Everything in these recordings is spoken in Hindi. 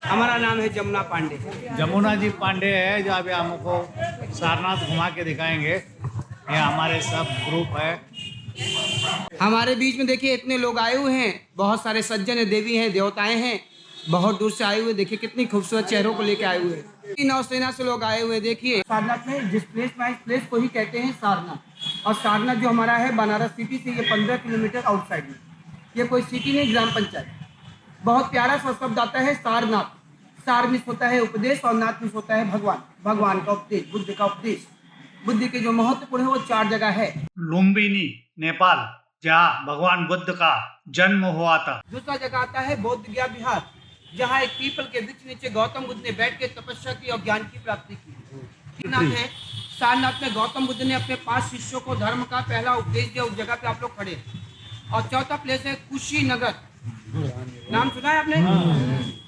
हमारा नाम है जमुना पांडे। जमुना जी पांडे है जो अभी हमको सारनाथ घुमा के दिखाएंगे। ये हमारे सब ग्रुप है। हमारे बीच में देखिए इतने लोग आए हुए हैं, बहुत सारे सज्जन हैं, देवी हैं, देवताएं हैं, बहुत दूर से आए हुए। देखिए कितनी खूबसूरत चेहरों को लेके आए हुए हैं। नौसेना से लोग आए हुए। देखिए सारनाथ में जिस प्लेस में, इस प्लेस को ही कहते हैं सारनाथ। और सारनाथ जो हमारा है बनारस सिटी से ये 15 किलोमीटर आउटसाइड में। ये कोई सिटी नहीं, ग्राम पंचायत। बहुत प्यारा सा शब्द आता है सारनाथ। सार मिस होता है उपदेश और नाथ मिस होता है भगवान। भगवान का उपदेश, बुद्ध का उपदेश। बुद्ध के जो महत्वपूर्ण है वो 4 जगह है। लुम्बिनी नेपाल, जहाँ भगवान बुद्ध का जन्म हुआ था। दूसरा जगह आता है बोध गया बिहार, जहाँ एक पीपल के वृक्ष नीचे गौतम बुद्ध ने बैठ के तपस्या की और ज्ञान की प्राप्ति की। नाथ है सारनाथ में गौतम बुद्ध ने अपने 5 शिष्यों को धर्म का पहला उपदेश दिया। उस जगह पे आप लोग खड़े हैं। और चौथा प्लेस है कुशीनगर। नाम सुना है आपने?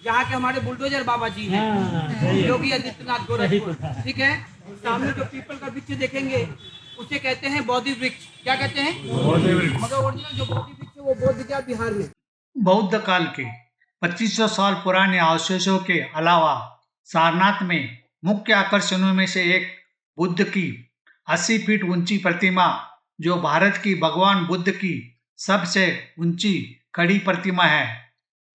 यहाँ के हमारे बुलडोजर बाबा जी हैं, योगी आदित्यनाथ गोरखपुर। ठीक है, सामने जो पीपल का वृक्ष देखेंगे उसे कहते हैं बोधि वृक्ष। क्या कहते हैं? बोधि वृक्ष। मगर ओरिजिनल जो बोधि वृक्ष है वो बोध गया बिहार में। बौद्ध काल के 2500 साल पुराने अवशेषों के अलावा सारनाथ में मुख्य आकर्षणों में से एक बुद्ध की 80 फीट ऊंची प्रतिमा, जो भारत की भगवान बुद्ध की सबसे ऊंची खड़ी प्रतिमा है।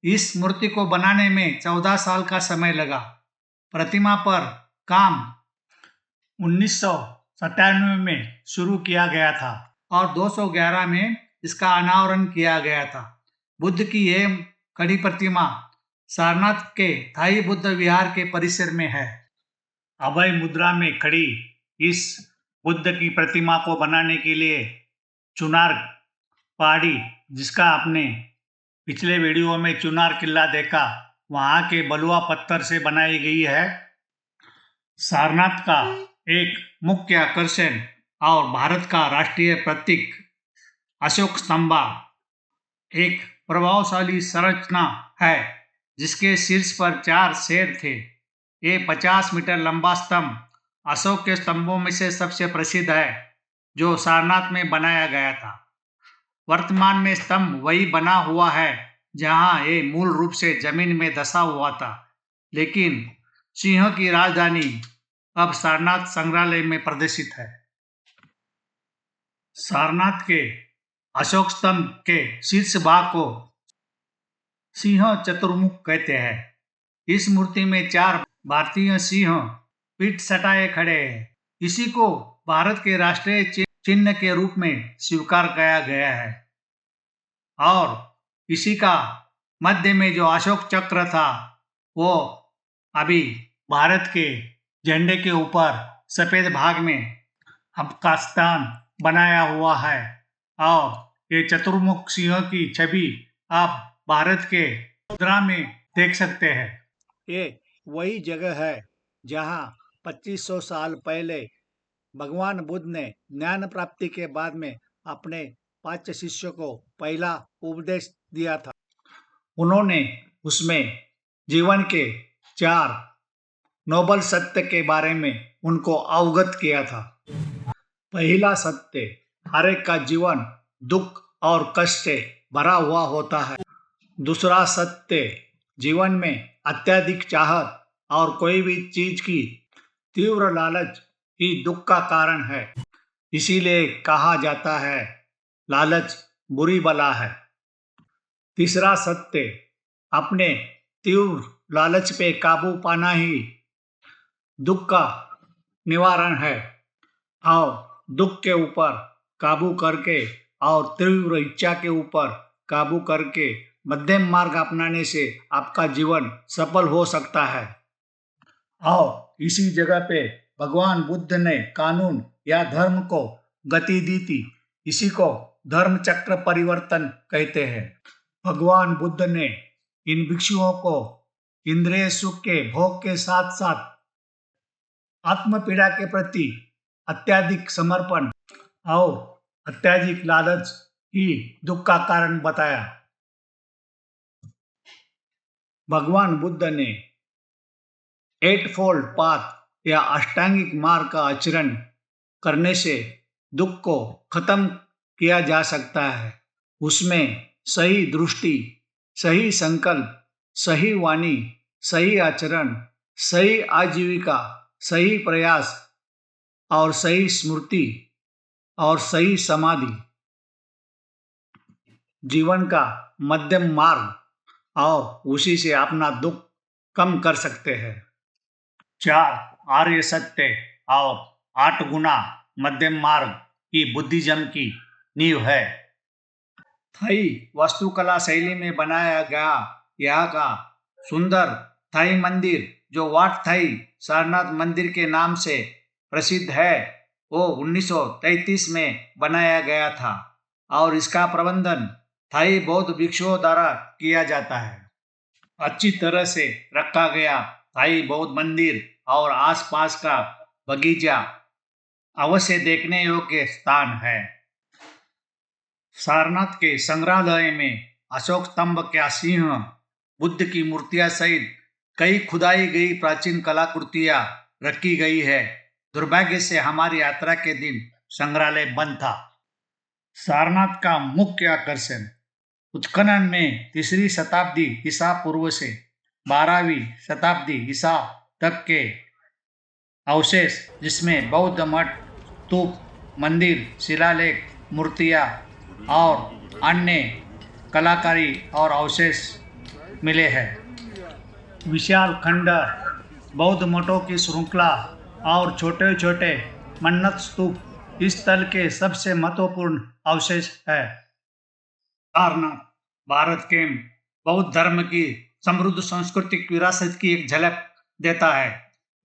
इस मूर्ति को बनाने में 14 साल का समय लगा। प्रतिमा पर काम 1997 में शुरू किया गया था और 211 में इसका अनावरण किया गया था। बुद्ध की यह खड़ी प्रतिमा सारनाथ के थाई बुद्ध विहार के परिसर में है। अभय मुद्रा में खड़ी इस बुद्ध की प्रतिमा को बनाने के लिए चुनार पहाड़ी, जिसका आपने पिछले वीडियो में चुनार किला देखा, वहां के बलुआ पत्थर से बनाई गई है। सारनाथ का एक मुख्य आकर्षण और भारत का राष्ट्रीय प्रतीक अशोक स्तंभा एक प्रभावशाली संरचना है, जिसके शीर्ष पर 4 शेर थे। ये 50 मीटर लंबा स्तंभ अशोक के स्तंभों में से सबसे प्रसिद्ध है, जो सारनाथ में बनाया गया था। वर्तमान में स्तंभ वही बना हुआ है जहां ये मूल रूप से जमीन में धंसा हुआ था, लेकिन सिंह की राजधानी अब सारनाथ संग्रहालय में प्रदर्शित है। सारनाथ के अशोक स्तंभ के शीर्ष भाग को सिंह चतुर्मुख कहते हैं। इस मूर्ति में 4 भारतीय सिंह पीठ सटाए खड़े हैं। इसी को भारत के राष्ट्रीय चिन्ह के रूप में स्वीकार किया गया है। और इसी का मध्य में जो अशोक चक्र था, वो अभी भारत के झंडे के ऊपर सफेद भाग में आपका स्थान बनाया हुआ है। और ये चतुर्मुख सिंह की छवि आप भारत के मुद्रा में देख सकते हैं। ये वही जगह है जहां 2500 साल पहले भगवान बुद्ध ने ज्ञान प्राप्ति के बाद में अपने 5 शिष्यों को पहला उपदेश दिया था। उन्होंने उसमें जीवन के 4 नोबल सत्य के बारे में उनको अवगत किया था। पहला सत्य, हर एक का जीवन दुख और कष्ट से भरा हुआ होता है। दूसरा सत्य, जीवन में अत्यधिक चाहत और कोई भी चीज की तीव्र लालच ही दुख का कारण है। इसीलिए कहा जाता है, लालच बुरी बला है। तीसरा सत्य, अपने तीव्र लालच पे काबू पाना ही दुख का निवारण है। और दुख के ऊपर काबू करके और तीव्र इच्छा के ऊपर काबू करके मध्यम मार्ग अपनाने से आपका जीवन सफल हो सकता है। और इसी जगह पे भगवान बुद्ध ने कानून या धर्म को गति दी थी। इसी को धर्म चक्र परिवर्तन कहते हैं। भगवान बुद्ध ने इन भिक्षुओं को इंद्रिय सुख के भोग के साथ साथ आत्म पीड़ा के प्रति अत्यधिक समर्पण और अत्यधिक लालच ही दुख का कारण बताया। भगवान बुद्ध ने 8 फोल्ड पाथ या अष्टांगिक मार्ग का आचरण करने से दुख को खत्म किया जा सकता है। उसमें सही दृष्टि, सही संकल्प, सही वाणी सही आचरण, सही आजीविका, सही प्रयास और सही स्मृति और सही समाधि जीवन का मध्यम मार्ग और उसी से अपना दुख कम कर सकते हैं। 4 आर्य सत्य और 8 गुना मध्यम मार्ग की बुद्धिज्म की नींव है। थाई वास्तुकला शैली में बनाया गया यहाँ का सुंदर थाई मंदिर जो वाट थाई सारनाथ मंदिर के नाम से प्रसिद्ध है वो 1933 में बनाया गया था और इसका प्रबंधन थाई बौद्ध भिक्षुओं द्वारा किया जाता है। अच्छी तरह से रखा गया थाई बौद्ध मंदिर और आसपास का बगीचा अवश्य देखने योग्य स्थान है। सारनाथ के संग्रहालय में अशोक स्तंभ का सिंह, बुद्ध की मूर्तियां सहित कई खुदाई गई प्राचीन कलाकृतियां रखी गई है। दुर्भाग्य से हमारी यात्रा के दिन संग्रहालय बंद था। सारनाथ का मुख्य आकर्षण उत्खनन में 3री शताब्दी ईसा पूर्व से 12वीं शताब्दी ईसा तक के अवशेष जिसमें बौद्ध मठ, स्तूप, मंदिर, शिलालेख, मूर्तियां और अन्य कलाकारी और अवशेष मिले हैं। विशाल खंडर, बौद्ध मठों की श्रृंखला और छोटे छोटे मन्नत स्तूप इस स्थल के सबसे महत्वपूर्ण अवशेष है। सारनाथ भारत के बौद्ध धर्म की समृद्ध सांस्कृतिक विरासत की एक झलक देता है।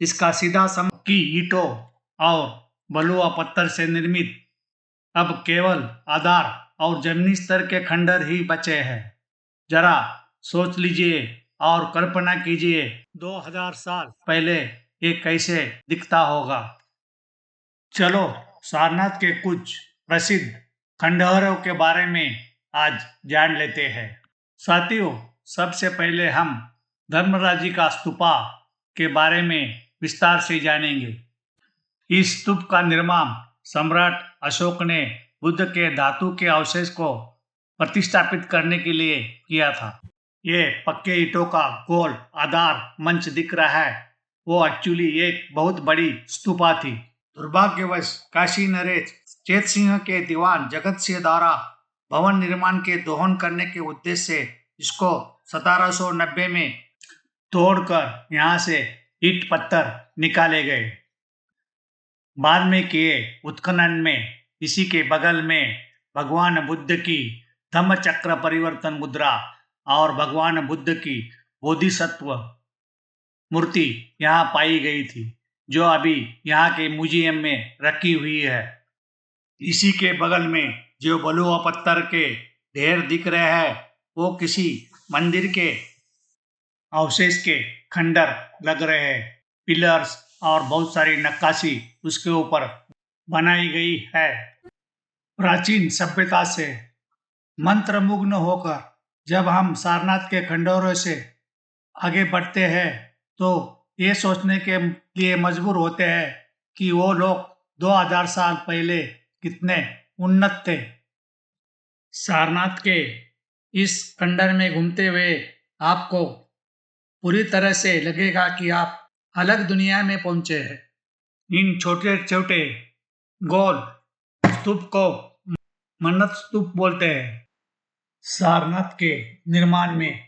इसका सीधा सम की ईंटों और बलुआ पत्थर से निर्मित अब केवल आधार और जमीनी स्तर के खंडर ही बचे हैं। जरा सोच लीजिए और कल्पना कीजिए 2000 साल पहले ये कैसे दिखता होगा। चलो सारनाथ के कुछ प्रसिद्ध खंडहरों के बारे में आज जान लेते हैं। साथियों, सबसे पहले हम धर्मराजी का स्तूपा के बारे में विस्तार से जानेंगे। इस स्तूप का निर्माण सम्राट अशोक ने बुद्ध के धातु के अवशेष को प्रतिष्ठापित करने के लिए किया था। ये पक्के ईंटों का गोल आधार मंच दिख रहा है, वो एक्चुअली एक बहुत बड़ी स्तूपा थी। दुर्भाग्यवश काशी नरेश चेत सिंह के दीवान जगत सिंह द्वारा भवन निर्माण के दोहन करने के उद्देश्य से इसको 1790 में तोड़कर यहाँ से ईंट पत्थर निकाले गए। बाद में किए उत्खनन में इसी के बगल में भगवान बुद्ध की धम्मचक्र परिवर्तन मुद्रा और भगवान बुद्ध की बोधिसत्व मूर्ति यहाँ पाई गई थी जो अभी यहाँ के म्यूजियम में रखी हुई है। इसी के बगल में जो बलुआ पत्थर के ढेर दिख रहे हैं वो किसी मंदिर के अवशेष के खंडर लग रहे हैं। पिलर्स और बहुत सारी नक्काशी उसके ऊपर बनाई गई है। प्राचीन सभ्यता से मंत्रमुग्ध होकर जब हम सारनाथ के खंडहरों से आगे बढ़ते हैं तो ये सोचने के लिए मजबूर होते हैं कि वो लोग 2000 साल पहले कितने उन्नत थे। सारनाथ के इस खंडर में घूमते हुए आपको पूरी तरह से लगेगा कि आप अलग दुनिया में पहुंचे हैं। इन छोटे छोटे गोल स्तूप को मन्नत स्तूप बोलते हैं। सारनाथ के निर्माण में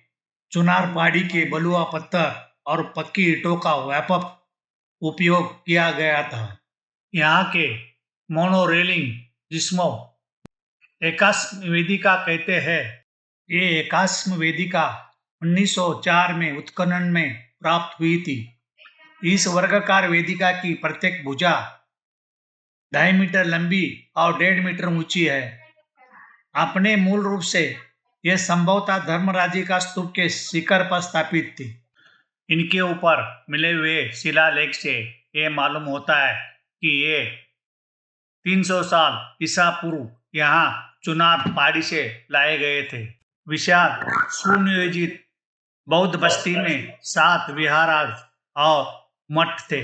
चुनार पहाड़ी के बलुआ पत्थर और पक्की ईंटों का व्यापक उपयोग किया गया था। यहाँ के मोनो रेलिंग जिसको एकाश्म वेदिका कहते हैं, ये एकाश्म वेदिका 1904 में उत्खनन में प्राप्त हुई थी। इस वर्गाकार वेदिका की प्रत्येक भुजा 2.5 मीटर लंबी और 1.5 मीटर ऊंची है। अपने मूल रूप से यह संभवतः धर्मराजी का स्तूप के शिखर पर स्थापित थी। इनके ऊपर मिले हुए शिलालेख से ये मालूम होता है कि ये 300 साल ईसा पूर्व यहाँ चुनार पहाड़ी से लाए गए थे। विशाल सुनियोजित बौद्ध बस्ती में 7 विहारार्थ और मठ थे।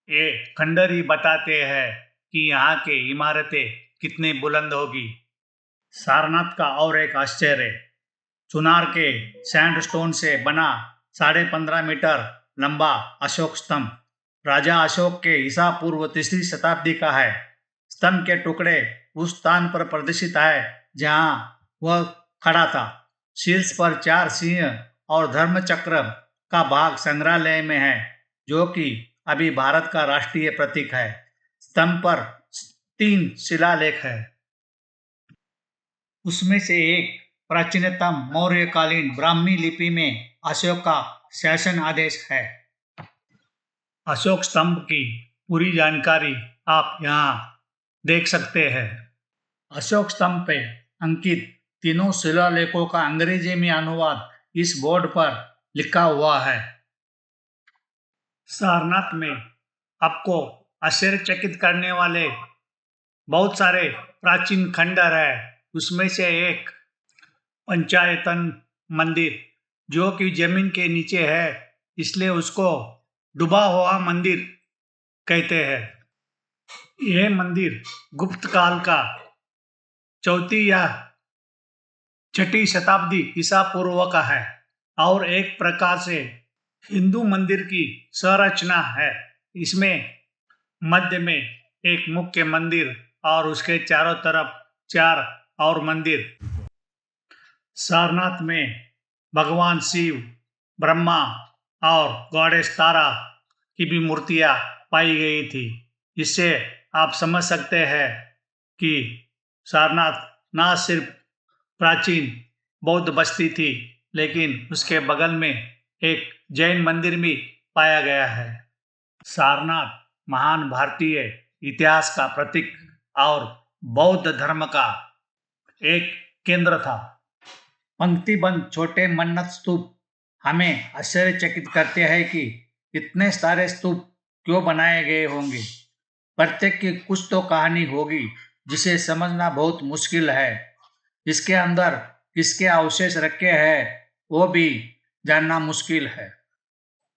ये खंडर ही बताते हैं कि यहाँ के इमारतें कितनी बुलंद होगी। सारनाथ का और एक आश्चर्य चुनार के सैंडस्टोन से बना 15.5 मीटर लंबा अशोक स्तंभ राजा अशोक के ईसा पूर्व 3री शताब्दी का है। स्तंभ के टुकड़े उस स्थान पर प्रदर्शित है जहां वह खड़ा था। शीर्ष पर 4 सिंह और धर्मचक्र का भाग संग्रहालय में है, जो कि अभी भारत का राष्ट्रीय प्रतीक है। स्तंभ पर 3 शिलालेख है। उसमें से एक प्राचीनतम मौर्यकालीन ब्राह्मी लिपि में अशोक का शासन आदेश है। अशोक स्तंभ की पूरी जानकारी आप यहाँ देख सकते हैं। अशोक स्तंभ पे अंकित तीनों शिलालेखों का अंग्रेजी में अनुवाद इस बोर्ड पर लिखा हुआ है। सारनाथ में आपको आश्चर्यचकित करने वाले बहुत सारे प्राचीन खंडर है। उसमें से एक पंचायतन मंदिर, जो कि जमीन के नीचे है, इसलिए उसको डूबा हुआ मंदिर कहते हैं। यह मंदिर गुप्त काल का 4वीं या 6वीं शताब्दी ईसा पूर्व का है और एक प्रकार से हिंदू मंदिर की संरचना है। इसमें मध्य में एक मुख्य मंदिर और उसके चारों तरफ 4 और मंदिर। सारनाथ में भगवान शिव, ब्रह्मा और गॉडेस तारा की भी मूर्तियां पाई गई थी। इससे आप समझ सकते हैं कि सारनाथ न सिर्फ प्राचीन बौद्ध बस्ती थी, लेकिन उसके बगल में एक जैन मंदिर भी पाया गया है। सारनाथ महान भारतीय इतिहास का प्रतीक और बौद्ध धर्म का एक केंद्र था। पंक्तिबंद छोटे मन्नत स्तूप हमें आश्चर्यचकित करते हैं कि इतने सारे स्तूप क्यों बनाए गए होंगे। प्रत्येक की कुछ तो कहानी होगी जिसे समझना बहुत मुश्किल है। इसके अंदर किसके अवशेष रखे हैं वो भी जानना मुश्किल है।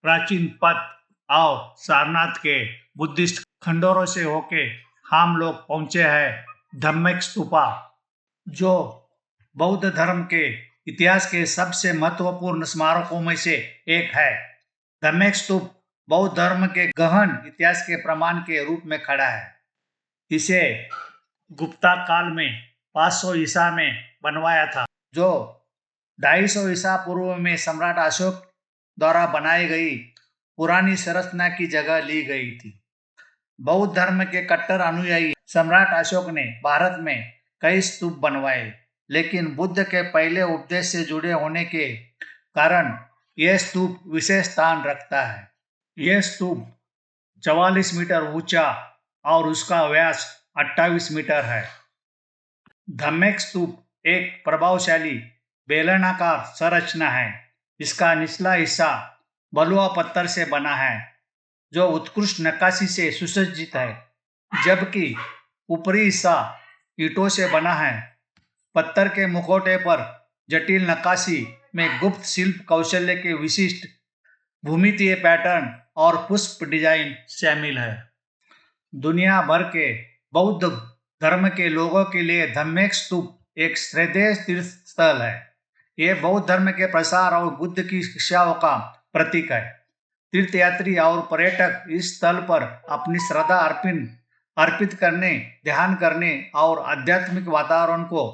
प्राचीन पथ और सारनाथ के बुद्धिस्ट खंडरों से होके हम लोग पहुंचे हैं धम्मेक स्तूपा, जो बौद्ध धर्म के इतिहास के सबसे महत्वपूर्ण स्मारकों में से एक है। धम्मेक स्तूप बौद्ध धर्म के गहन इतिहास के प्रमाण के रूप में खड़ा है। इसे गुप्ता काल में 500 ईसा में बनवाया था, जो 250 ईसा पूर्व में सम्राट अशोक द्वारा बनाई गई पुरानी संरचना की जगह ली गई थी। बौद्ध धर्म के कट्टर अनुयायी सम्राट अशोक ने भारत में कई स्तूप बनवाए, लेकिन बुद्ध के पहले उपदेश से जुड़े होने के कारण यह स्तूप विशेष स्थान रखता है। यह स्तूप 44 मीटर ऊंचा और उसका व्यास 28 मीटर है। धम्मेक स्तूप एक प्रभावशाली बेलनाकार संरचना है। इसका निचला हिस्सा बलुआ पत्थर से बना है, जो उत्कृष्ट नक्काशी से सुसज्जित है, जबकि ऊपरी हिस्सा ईंटों से बना है। पत्थर के मुखौटे पर जटिल नक्काशी में गुप्त शिल्प कौशल्य के विशिष्ट भूमितीय पैटर्न और पुष्प डिजाइन शामिल है। दुनिया भर के बौद्ध धर्म के लोगों के लिए धम्मेक स्तूप एक श्रद्धेय तीर्थ स्थल है। यह बौद्ध धर्म के प्रसार और बुद्ध की शिक्षाओं का प्रतीक है। तीर्थयात्री और पर्यटक इस स्थल पर अपनी श्रद्धा अर्पित करने, ध्यान करने और आध्यात्मिक वातावरण को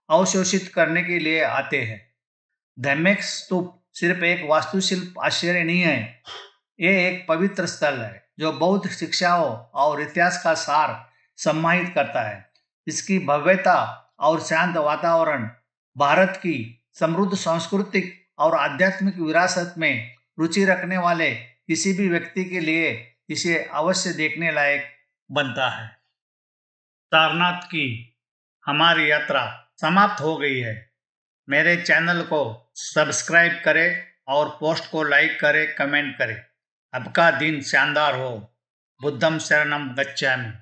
अवशोषित करने के लिए आते हैं। धम्मेक स्तूप सिर्फ एक वास्तुशिल्प आश्चर्य नहीं है, ये एक पवित्र स्थल है जो बौद्ध शिक्षाओं और इतिहास का सार सम्मानित करता है। इसकी भव्यता और शांत वातावरण भारत की समृद्ध सांस्कृतिक और आध्यात्मिक विरासत में रुचि रखने वाले किसी भी व्यक्ति के लिए इसे अवश्य देखने लायक बनता है। सारनाथ की हमारी यात्रा समाप्त हो गई है। मेरे चैनल को सब्सक्राइब करें और पोस्ट को लाइक करें, कमेंट करें। आपका दिन शानदार हो। बुद्धं शरणं गच्छामि।